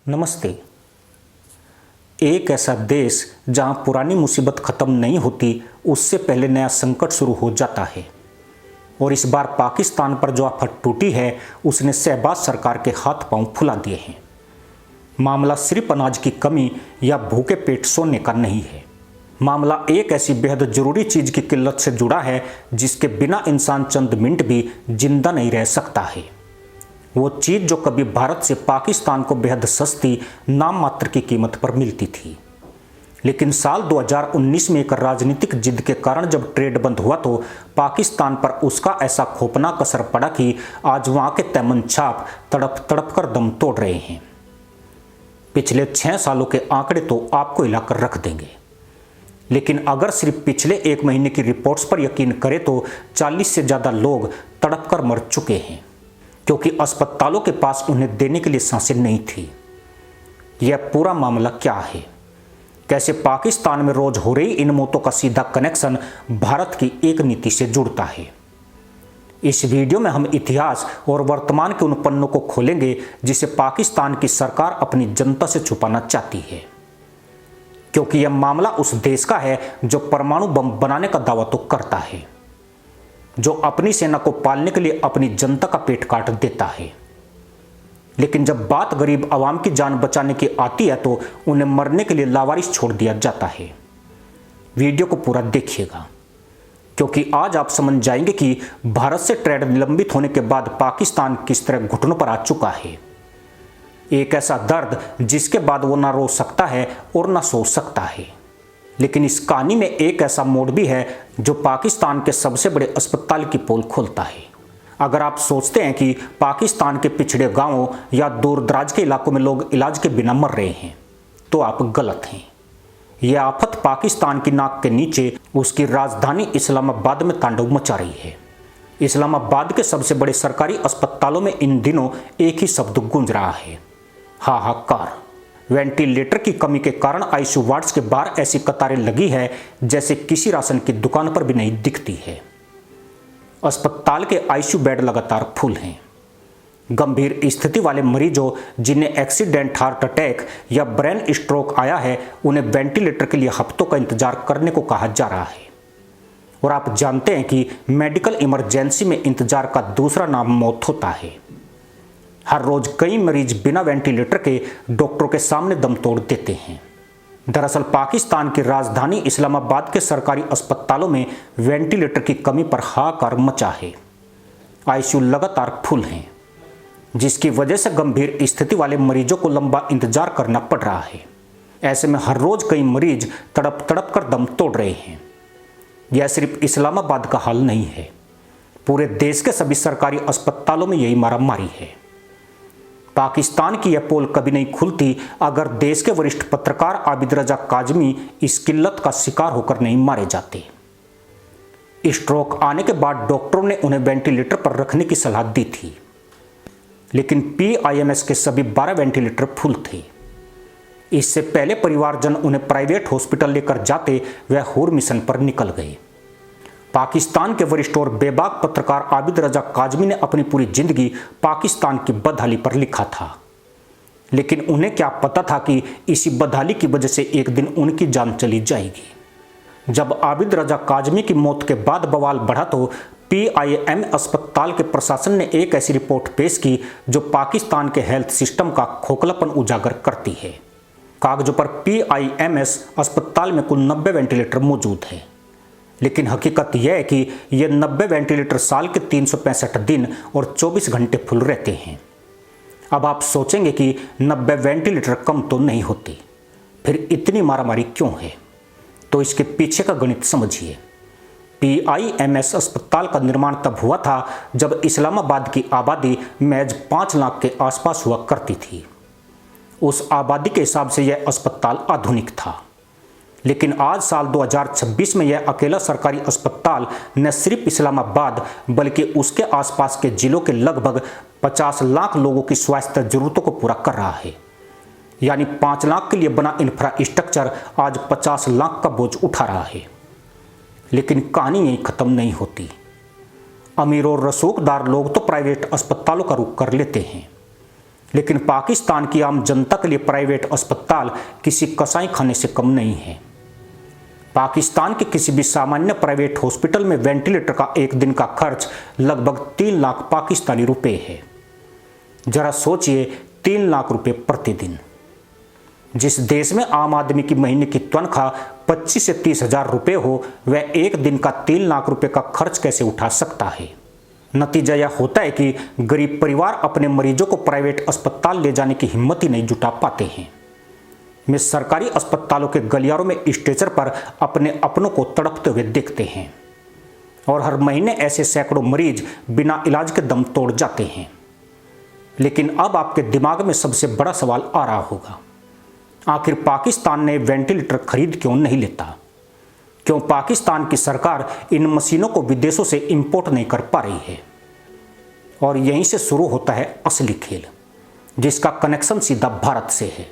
नमस्ते। एक ऐसा देश जहां पुरानी मुसीबत खत्म नहीं होती, उससे पहले नया संकट शुरू हो जाता है। और इस बार पाकिस्तान पर जो आफत टूटी है, उसने शहबाज सरकार के हाथ पांव फुला दिए हैं। मामला सिर्फ अनाज की कमी या भूखे पेट सोने का नहीं है। मामला एक ऐसी बेहद जरूरी चीज की किल्लत से जुड़ा है, जिसके बिना इंसान चंद मिनट भी जिंदा नहीं रह सकता है। वो चीज जो कभी भारत से पाकिस्तान को बेहद सस्ती नाम मात्र की कीमत पर मिलती थी, लेकिन साल 2019 में एक राजनीतिक जिद के कारण जब ट्रेड बंद हुआ तो पाकिस्तान पर उसका ऐसा खौफनाक असर पड़ा कि आज वहां के तैमन छाप तड़प तड़प कर दम तोड़ रहे हैं। पिछले 6 सालों के आंकड़े तो आपको हिलाकर रख देंगे, लेकिन अगर सिर्फ पिछले 1 महीने की रिपोर्ट्स पर यकीन करें तो 40 से ज्यादा लोग तड़प कर मर चुके हैं, क्योंकि अस्पतालों के पास उन्हें देने के लिए सांसें नहीं थी। यह पूरा मामला क्या है, कैसे पाकिस्तान में रोज हो रही इन मौतों का सीधा कनेक्शन भारत की एक नीति से जुड़ता है। इस वीडियो में हम इतिहास और वर्तमान के उन पन्नों को खोलेंगे जिसे पाकिस्तान की सरकार अपनी जनता से छुपाना चाहती है, क्योंकि यह मामला उस देश का है जो परमाणु बम बनाने का दावा तो करता है, जो अपनी सेना को पालने के लिए अपनी जनता का पेट काट देता है, लेकिन जब बात गरीब आवाम की जान बचाने की आती है तो उन्हें मरने के लिए लावारिस छोड़ दिया जाता है। वीडियो को पूरा देखिएगा, क्योंकि आज आप समझ जाएंगे कि भारत से ट्रेड निलंबित होने के बाद पाकिस्तान किस तरह घुटनों पर आ चुका है। एक ऐसा दर्द जिसके बाद वो ना रो सकता है और ना सो सकता है। लेकिन इस कहानी में एक ऐसा मोड़ भी है जो पाकिस्तान के सबसे बड़े अस्पताल की पोल खोलता है। अगर आप सोचते हैं कि पाकिस्तान के पिछड़े गांवों या दूर दराज के इलाकों में लोग इलाज के बिना मर रहे हैं, तो आप गलत हैं। यह आफत पाकिस्तान की नाक के नीचे उसकी राजधानी इस्लामाबाद में तांडव मचा रही है। इस्लामाबाद के सबसे बड़े सरकारी अस्पतालों में इन दिनों एक ही शब्द गूंज रहा है, हाहाकार। वेंटिलेटर की कमी के कारण आईसीयू वार्ड्स के बाहर ऐसी कतारें लगी है जैसे किसी राशन की दुकान पर भी नहीं दिखती है। अस्पताल के आईसीयू बेड लगातार फुल हैं। गंभीर स्थिति वाले मरीजों जिन्हें एक्सीडेंट हार्ट अटैक या ब्रेन स्ट्रोक आया है, उन्हें वेंटिलेटर के लिए हफ्तों का इंतजार करने को कहा जा रहा है। और आप जानते हैं कि मेडिकल इमरजेंसी में इंतजार का दूसरा नाम मौत होता है। हर रोज कई मरीज बिना वेंटिलेटर के डॉक्टरों के सामने दम तोड़ देते हैं। दरअसल पाकिस्तान की राजधानी इस्लामाबाद के सरकारी अस्पतालों में वेंटिलेटर की कमी पर हाहाकार मचा है। आईसीयू लगातार फुल हैं, जिसकी वजह से गंभीर स्थिति वाले मरीजों को लंबा इंतजार करना पड़ रहा है। ऐसे में हर रोज कई मरीज तड़प तड़प कर दम तोड़ रहे हैं। यह सिर्फ इस्लामाबाद का हाल नहीं है, पूरे देश के सभी सरकारी अस्पतालों में यही मारामारी है। पाकिस्तान की यह पोल कभी नहीं खुलती अगर देश के वरिष्ठ पत्रकार आबिद रजा काजमी इस किल्लत का शिकार होकर नहीं मारे जाते। स्ट्रोक आने के बाद डॉक्टरों ने उन्हें वेंटिलेटर पर रखने की सलाह दी थी, लेकिन पीआईएमएस के सभी 12 वेंटिलेटर फुल थे। इससे पहले परिवारजन उन्हें प्राइवेट हॉस्पिटल लेकर जाते वह हूर मिशन पर निकल गए। पाकिस्तान के वरिष्ठ और बेबाक पत्रकार आबिद रजा काजमी ने अपनी पूरी जिंदगी पाकिस्तान की बदहाली पर लिखा था, लेकिन उन्हें क्या पता था कि इसी बदहाली की वजह से एक दिन उनकी जान चली जाएगी। जब आबिद रजा काजमी की मौत के बाद बवाल बढ़ा तो पीआईएम अस्पताल के प्रशासन ने एक ऐसी रिपोर्ट पेश की जो पाकिस्तान के हेल्थ सिस्टम का खोखलापन उजागर करती है। कागजों पर पीआईएमएस अस्पताल में कुल 90 वेंटिलेटर मौजूद है, लेकिन हकीकत यह है कि ये 90 वेंटिलेटर साल के 365 दिन और 24 घंटे फुल रहते हैं। अब आप सोचेंगे कि 90 वेंटिलेटर कम तो नहीं होती, फिर इतनी मारामारी क्यों है? तो इसके पीछे का गणित समझिए। पीआईएमएस अस्पताल का निर्माण तब हुआ था जब इस्लामाबाद की आबादी महज 5 लाख के आसपास हुआ करती थी। उस आबादी के हिसाब से यह अस्पताल आधुनिक था, लेकिन आज साल 2026 में यह अकेला सरकारी अस्पताल न सिर्फ इस्लामाबाद बल्कि उसके आसपास के जिलों के लगभग 50 लाख लोगों की स्वास्थ्य जरूरतों को पूरा कर रहा है। यानी 5 लाख के लिए बना इंफ्रास्ट्रक्चर आज 50 लाख का बोझ उठा रहा है। लेकिन कहानी यहीं खत्म नहीं होती। अमीर और रसूखदार लोग तो प्राइवेट अस्पतालों का रुख कर लेते हैं। लेकिन पाकिस्तान की आम जनता के लिए प्राइवेट अस्पताल किसी कसाई खाने से कम नहीं है। पाकिस्तान के किसी भी सामान्य प्राइवेट हॉस्पिटल में वेंटिलेटर का एक दिन का खर्च लगभग 3 लाख पाकिस्तानी रुपए है। जरा सोचिए, 3 लाख रुपए प्रतिदिन। जिस देश में आम आदमी की महीने की तनख्वाह 25 से 30 हजार रुपये हो, वह एक दिन का 3 लाख रुपए का खर्च कैसे उठा सकता है। नतीजा यह होता है कि गरीब परिवार अपने मरीजों को प्राइवेट अस्पताल ले जाने की हिम्मत ही नहीं जुटा पाते हैं। वे सरकारी अस्पतालों के गलियारों में स्ट्रेचर पर अपने अपनों को तड़पते हुए देखते हैं और हर महीने ऐसे सैकड़ों मरीज बिना इलाज के दम तोड़ जाते हैं। लेकिन अब आपके दिमाग में सबसे बड़ा सवाल आ रहा होगा, आखिर पाकिस्तान ने वेंटिलेटर खरीद क्यों नहीं लेता? क्यों पाकिस्तान की सरकार इन मशीनों को विदेशों से इंपोर्ट नहीं कर पा रही है? और यहीं से शुरू होता है असली खेल, जिसका कनेक्शन सीधा भारत से है।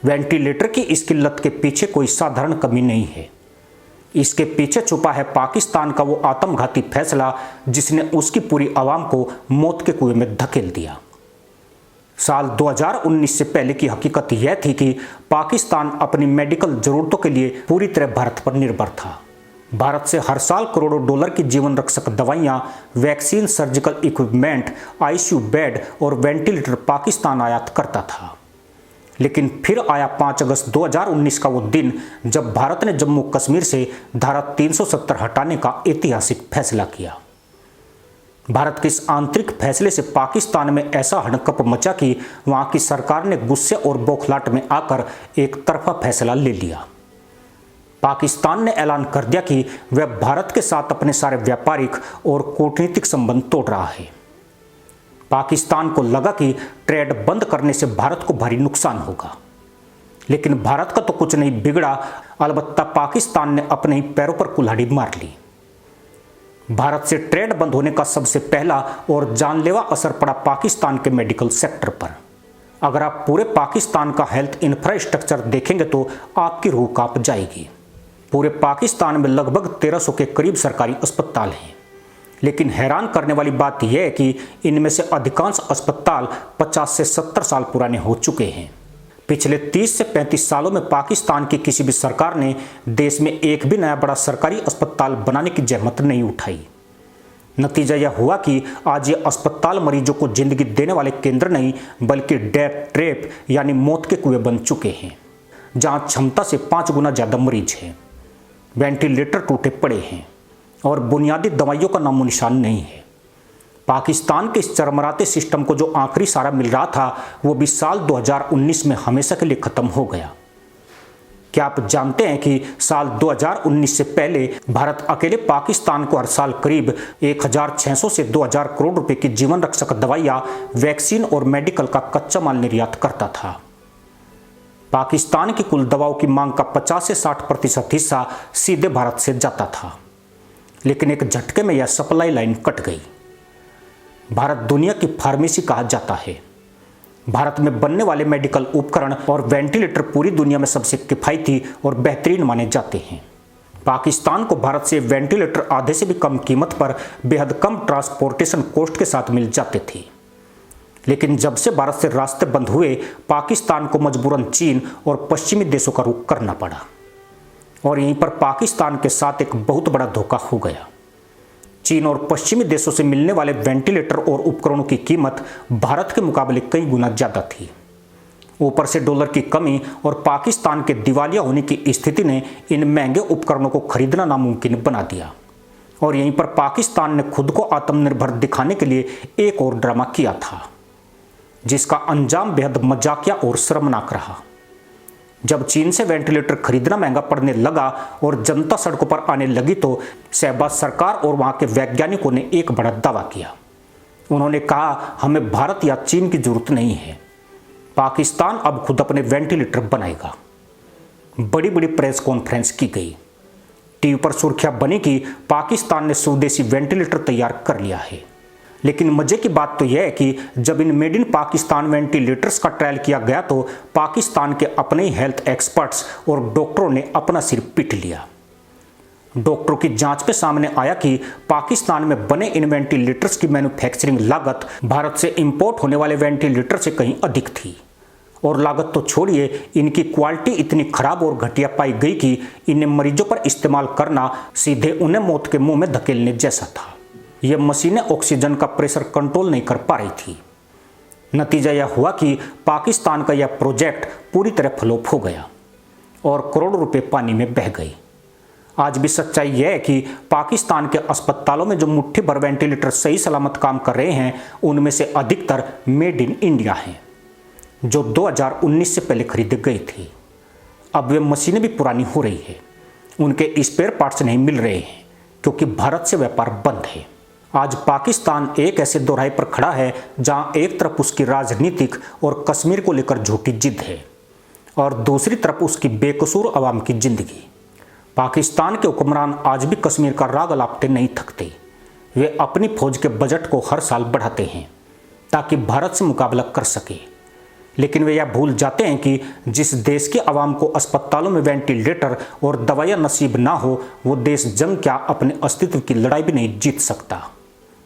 वेंटिलेटर की इस किल्लत के पीछे कोई साधारण कमी नहीं है। इसके पीछे छुपा है पाकिस्तान का वो आत्मघाती फैसला जिसने उसकी पूरी आवाम को मौत के कुएं में धकेल दिया। साल 2019 से पहले की हकीकत यह थी कि पाकिस्तान अपनी मेडिकल जरूरतों के लिए पूरी तरह भारत पर निर्भर था। भारत से हर साल करोड़ों डॉलर की जीवन रक्षक दवाइयां, vaccine, surgical equipment, ICU bed और वेंटिलेटर पाकिस्तान आयात करता था। लेकिन फिर आया 5 अगस्त 2019 का वो दिन जब भारत ने जम्मू कश्मीर से धारा 370 हटाने का ऐतिहासिक फैसला किया। भारत के इस आंतरिक फैसले से पाकिस्तान में ऐसा हड़कंप मचा कि वहां की सरकार ने गुस्से और बौखलाहट में आकर एक तरफा फैसला ले लिया। पाकिस्तान ने ऐलान कर दिया कि वह भारत के साथ अपने सारे व्यापारिक और कूटनीतिक संबंध तोड़ रहा है। पाकिस्तान को लगा कि ट्रेड बंद करने से भारत को भारी नुकसान होगा, लेकिन भारत का तो कुछ नहीं बिगड़ा, अलबत्ता पाकिस्तान ने अपने ही पैरों पर कुल्हाड़ी मार ली। भारत से ट्रेड बंद होने का सबसे पहला और जानलेवा असर पड़ा पाकिस्तान के मेडिकल सेक्टर पर। अगर आप पूरे पाकिस्तान का हेल्थ इंफ्रास्ट्रक्चर देखेंगे तो आपकी रूह कांप जाएगी। पूरे पाकिस्तान में लगभग 1300 के करीब सरकारी अस्पताल हैं, लेकिन हैरान करने वाली बात यह है कि इनमें से अधिकांश अस्पताल 50 से 70 साल पुराने हो चुके हैं। पिछले 30 से 35 सालों में पाकिस्तान की किसी भी सरकार ने देश में एक भी नया बड़ा सरकारी अस्पताल बनाने की जहमत नहीं उठाई। नतीजा यह हुआ कि आज ये अस्पताल मरीजों को जिंदगी देने वाले केंद्र नहीं बल्कि डेथ ट्रैप यानी मौत के कुएं बन चुके हैं, जहां क्षमता से 5 गुना ज्यादा मरीज हैं, वेंटिलेटर टूटे पड़े हैं और बुनियादी दवाइयों का नामो निशान नहीं है। पाकिस्तान के इस चरमराते सिस्टम को जो आखिरी सहारा मिल रहा था वो भी साल 2019 में हमेशा के लिए खत्म हो गया। क्या आप जानते हैं कि साल 2019 से पहले भारत अकेले पाकिस्तान को हर साल करीब 1600 से 2000 करोड़ रुपए की जीवन रक्षक दवाइयां, वैक्सीन और मेडिकल का कच्चा माल निर्यात करता था। पाकिस्तान की कुल दवाओं की मांग का 50 से 60% हिस्सा सीधे भारत से जाता था, लेकिन एक झटके में यह सप्लाई लाइन कट गई। भारत दुनिया की फार्मेसी कहा जाता है। भारत में बनने वाले मेडिकल उपकरण और वेंटिलेटर पूरी दुनिया में सबसे किफायती और बेहतरीन माने जाते हैं। पाकिस्तान को भारत से वेंटिलेटर आधे से भी कम कीमत पर बेहद कम ट्रांसपोर्टेशन कॉस्ट के साथ मिल जाते थे। लेकिन जब से भारत से रास्ते बंद हुए, पाकिस्तान को मजबूरन चीन और पश्चिमी देशों का रुख करना पड़ा और यहीं पर पाकिस्तान के साथ एक बहुत बड़ा धोखा हो गया। चीन और पश्चिमी देशों से मिलने वाले वेंटिलेटर और उपकरणों की कीमत भारत के मुकाबले कई गुना ज्यादा थी। ऊपर से डॉलर की कमी और पाकिस्तान के दिवालिया होने की स्थिति ने इन महंगे उपकरणों को खरीदना नामुमकिन बना दिया और यहीं पर पाकिस्तान ने खुद को आत्मनिर्भर दिखाने के लिए एक और ड्रामा किया था, जिसका अंजाम बेहद मजाकिया और शर्मनाक रहा। जब चीन से वेंटिलेटर खरीदना महंगा पड़ने लगा और जनता सड़कों पर आने लगी तो शहबाज सरकार और वहां के वैज्ञानिकों ने एक बड़ा दावा किया। उन्होंने कहा, हमें भारत या चीन की जरूरत नहीं है, पाकिस्तान अब खुद अपने वेंटिलेटर बनाएगा। बड़ी बड़ी प्रेस कॉन्फ्रेंस की गई, टीवी पर सुर्खियां बनी कि पाकिस्तान ने स्वदेशी वेंटिलेटर तैयार कर लिया है। लेकिन मजे की बात तो यह है कि जब in made in Pakistan ventilators का ट्रायल किया गया तो पाकिस्तान के अपने ही हेल्थ एक्सपर्ट्स और डॉक्टरों ने अपना सिर पीट लिया। डॉक्टरों की जांच में सामने आया कि पाकिस्तान में बने इन वेंटिलेटर्स की मैन्युफैक्चरिंग लागत भारत से इंपोर्ट होने वाले वेंटिलेटर से कहीं अधिक थी। और लागत तो छोड़िए, इनकी क्वालिटी इतनी खराब और घटिया पाई गई कि इन्हें मरीजों पर इस्तेमाल करना सीधे उन्हें मौत के मुंह में धकेलने जैसा था। ये मशीनें ऑक्सीजन का प्रेशर कंट्रोल नहीं कर पा रही थी। नतीजा यह हुआ कि पाकिस्तान का यह प्रोजेक्ट पूरी तरह फ्लॉप हो गया और करोड़ों रुपए पानी में बह गए। आज भी सच्चाई यह है कि पाकिस्तान के अस्पतालों में जो मुट्ठी भर वेंटिलेटर सही सलामत काम कर रहे हैं, उनमें से अधिकतर मेड इन इंडिया हैं, जो 2019 से पहले खरीदे गए थे। अब वे मशीनें भी पुरानी हो रही है, उनके स्पेयर पार्ट्स नहीं मिल रहे हैं क्योंकि भारत से व्यापार बंद है। आज पाकिस्तान एक ऐसे दोराहे पर खड़ा है जहां एक तरफ उसकी राजनीतिक और कश्मीर को लेकर झूठी जिद है और दूसरी तरफ उसकी बेकसूर आवाम की जिंदगी। पाकिस्तान के हुक्मरान आज भी कश्मीर का राग अलापते नहीं थकते। वे अपनी फौज के बजट को हर साल बढ़ाते हैं ताकि भारत से मुकाबला कर सके, लेकिन वे यह भूल जाते हैं कि जिस देश की आवाम को अस्पतालों में वेंटिलेटर और दवाइयां नसीब ना हो, वो देश जंग क्या अपने अस्तित्व की लड़ाई भी नहीं जीत सकता।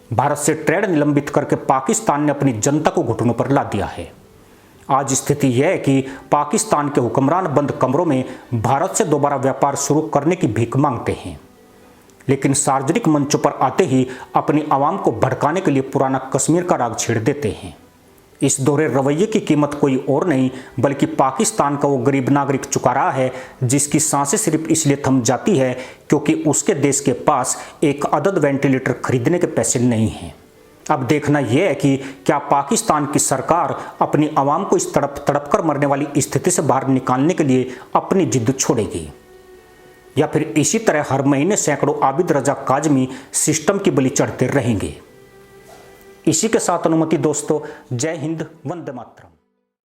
भारत से ट्रेड निलंबित करके पाकिस्तान ने अपनी जनता को घुटनों पर ला दिया है। आज स्थिति यह है कि पाकिस्तान के हुक्मरान बंद कमरों में भारत से दोबारा व्यापार शुरू करने की भीख मांगते हैं, लेकिन सार्वजनिक मंचों पर आते ही अपनी आवाम को भड़काने के लिए पुराना कश्मीर का राग छेड़ देते हैं। इस दोहरे रवैये की कीमत कोई और नहीं बल्कि पाकिस्तान का वो गरीब नागरिक चुका रहा है, जिसकी सांसें सिर्फ इसलिए थम जाती है क्योंकि उसके देश के पास एक अदद वेंटिलेटर खरीदने के पैसे नहीं हैं। अब देखना यह है कि क्या पाकिस्तान की सरकार अपनी आवाम को इस तड़प तड़प कर मरने वाली स्थिति से बाहर निकालने के लिए अपनी जिद छोड़ेगी, या फिर इसी तरह हर महीने सैकड़ों आबिद रजा काजमी सिस्टम की बलि चढ़ते रहेंगे। इसी के साथ अनुमति दोस्तों, जय हिंद, वंदे मातरम।